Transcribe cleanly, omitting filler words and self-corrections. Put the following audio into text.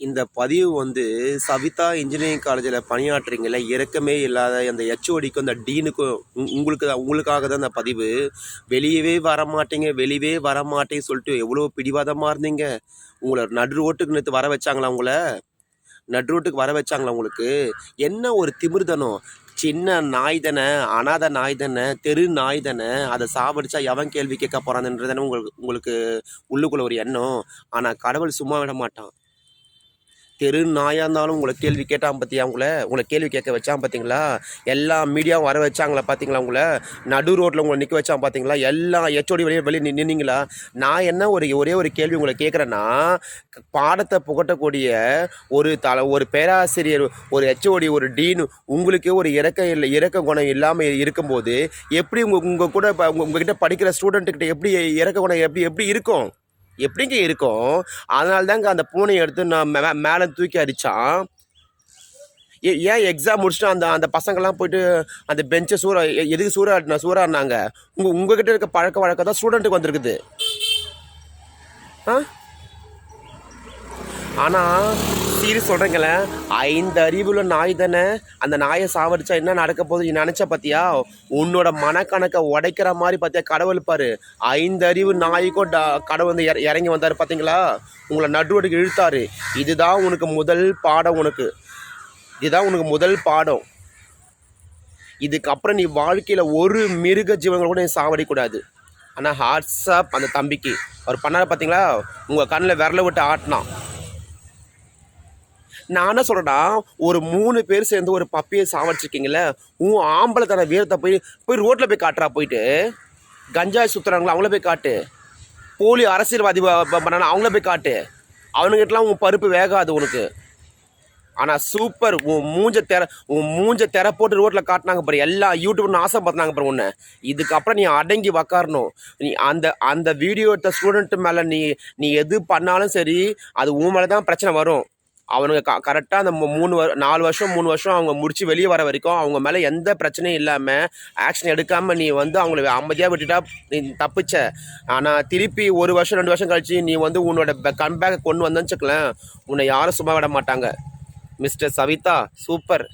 இந்த பதிவு வந்து சவிதா இன்ஜினியரிங் காலேஜில் பணியாற்றுறீங்கள, இறக்கமே இல்லாத அந்த ஹெச்ஓடிக்கும் அந்த டீனுக்கும் உங்களுக்காக தான் இந்த பதிவு. வெளியவே வரமாட்டீங்க வெளியவே வரமாட்டேன்னு சொல்லிட்டு எவ்வளோ பிடிவாதமாக இருந்தீங்க. உங்களை நடு ரோட்டுக்கு நேற்று வர வச்சாங்களா? நடு ரோட்டுக்கு வர வச்சாங்களா உங்களுக்கு? என்ன ஒரு திமிர்தனம்! சின்ன நாய் தானே, அனாதை நாய் தானே, தெரு நாய் தானே, அதை சாவடிச்சா எவன் கேள்வி கேட்க போகிறான்ன்றதானே உங்களுக்கு உள்ளுக்குள்ள ஒரு எண்ணம். ஆனால் கடவுள் சும்மா விட மாட்டான். தெரு நாயாக இருந்தாலும் உங்களை கேள்வி கேட்டான் பார்த்தியா? உங்களை கேள்வி கேட்க வச்சான் பார்த்தீங்களா? எல்லா மீடியாவும் வர வச்சாங்களா பார்த்தீங்களா? நடு ரோட்டில் உங்களை நிற்க வச்சான் பார்த்தீங்களா? எல்லா ஹெச்ஓடி வெளியே நின்னீங்களா? நான் என்ன ஒரே ஒரு கேள்வி உங்களை கேட்குறேன்னா, பாடத்தை புகட்டக்கூடிய ஒரு பேராசிரியர், ஒரு ஹெச்ஓடி, ஒரு டீன் உங்களுக்கே ஒரு இறக்க குணம் இல்லாமல் இருக்கும்போது எப்படி உங்கள் கூட உங்ககிட்ட படிக்கிற ஸ்டூடெண்ட்டுக்கிட்ட எப்படி இறக்க குணம் எப்படி இருக்கும்? எப்படிங்க இருக்கும்? அதனால தாங்க அந்த பூனையை எடுத்து நான் மேலே தூக்கி அடித்தான். ஏன் எக்ஸாம் முடிச்சுட்டு அந்த பசங்கள்லாம் போயிட்டு அந்த பெஞ்சை எதுக்கு சூறாடினாங்க? உங்ககிட்ட இருக்க பழக்க வழக்கம் தான் ஸ்டூடெண்ட்டுக்கு வந்திருக்குது. ஆனால் சீரியஸ் சொல்கிறீங்களே, 5 அறிவுள்ள நாய் தானே, அந்த நாயை சாவடிச்சா என்ன நடக்க போகுது நீ நினச்ச பார்த்தியா? உன்னோட மனக்கணக்கை உடைக்கிற மாதிரி பார்த்தியா கடவுள் பாரு. 5 அறிவு நாய்க்கும் கடவுள் வந்து இறங்கி வந்தார் பார்த்தீங்களா? உங்களை நடுவடுக்கு இழுத்தாரு. இதுதான் உனக்கு முதல் பாடம். இதுக்கப்புறம் நீ வாழ்க்கையில் ஒரு மிருக ஜீவன்கள் கூட நீ சாவடிக்கூடாது. ஆனால் ஹாட்ஸ்அப் அந்த தம்பிக்கு அவர் பண்ணார் பார்த்தீங்களா? உங்கள் கண்ணில் விரல விட்டு ஆட்டினான். நான் என்ன சொல்கிறேன்னா, ஒரு 3 பேர் சேர்ந்து ஒரு பப்பியை சாவடிச்சிருக்கீங்களே, ஆம்பளை தன வீரத்தை போய் ரோட்டில் போய் காட்டுறா. போயிட்டு கஞ்சாய் சுற்றுறாங்களா அவங்கள போய் காட்டு. போலி அரசியல்வாதி பண்ணானா அவங்கள போய் காட்டு. அவனுங்கிட்டலாம் உன் பருப்பு வேகாது உனக்கு. ஆனால் சூப்பர், உன் மூஞ்ச தெர போட்டு ரோட்டில் காட்டினாங்க பாரு. எல்லா யூடியூப்னு ஆசைப்பட்டாங்க பாரு உன்னை. இதுக்கப்புறம் நீ அடங்கி உக்காரணும். நீ அந்த வீடியோ எடுத்த ஸ்டூடெண்ட் மேலே நீ எது பண்ணாலும் சரி, அது உன் மேலே தான் பிரச்சனை வரும். அவனுங்க கரெக்டாக அந்த 3 வருஷம் அவங்க முடிச்சு வெளியே வர வரைக்கும் அவங்க மேலே எந்த பிரச்சனையும் இல்லாமல் ஆக்ஷன் எடுக்காமல் நீ வந்து அவங்கள அமைதியாக விட்டுட்டா நீ தப்பிச்ச. ஆனால் திருப்பி 1 வருஷம் 2 வருஷம் கழிச்சு நீ வந்து உன்னோட கம்பேக்கை கொண்டு வந்தேன்னு வச்சுக்கலாம், உன்னை யாரும் சும்மா விட மாட்டாங்க. Mister Savitha, super.